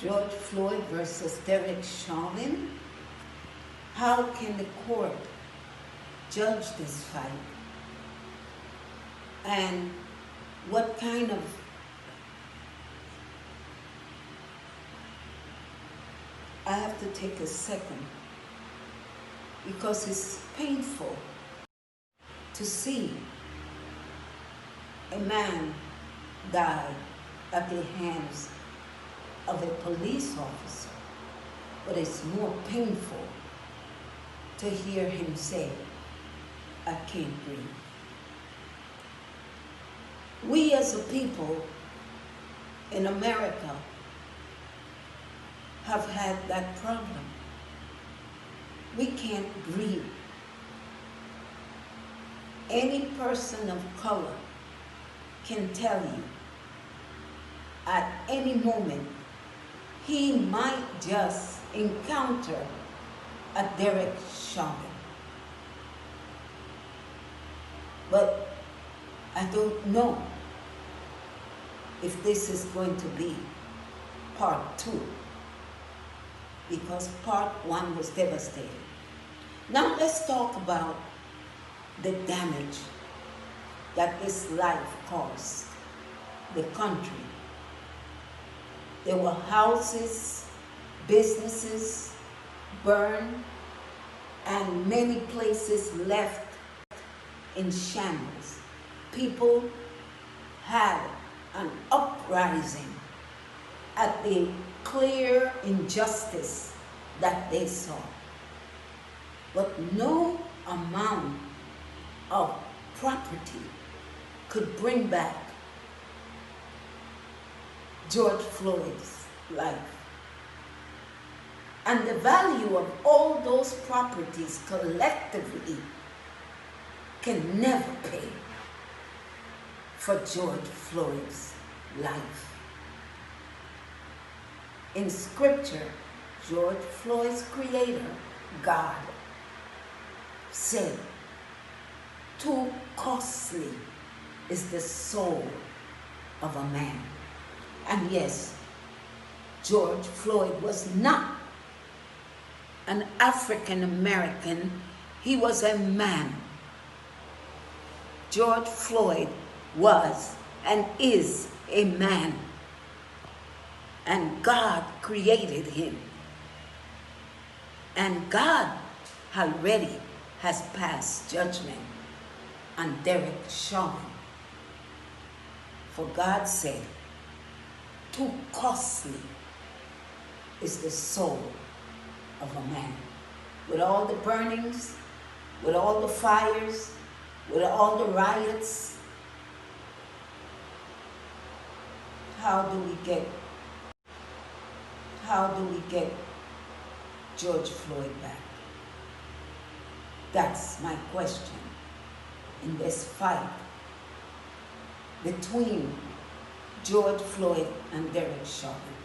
George Floyd versus Derek Chauvin. How can the court judge this fight? And what kind of I have to take a second because it's painful to see a man die at the hands of a police officer, but it's more painful to hear him say, "I can't breathe." We as a people in America have had that problem. We can't breathe. Any person of color can tell you at any moment he might just encounter a Derek Chauvin. But I don't know if this is going to be part 2, because part 1 was devastating. Now let's talk about the damage that this life caused the country. There were houses, businesses burned, and many places left in shambles. People had an uprising at the clear injustice that they saw. But no amount of property could bring back George Floyd's life. And the value of all those properties collectively can never pay for George Floyd's life. In scripture, George Floyd's creator, God, said, "Too costly is the soul of a man." And yes, George Floyd was not an African American, he was a man. George Floyd was and is a man. And God created him. And God already has passed judgment on Derek Chauvin. For God said, "Too costly is the soul of a man." With all the burnings, with all the fires, with all the riots, how do we get George Floyd back? That's my question in this fight between George Floyd and Derek Chauvin.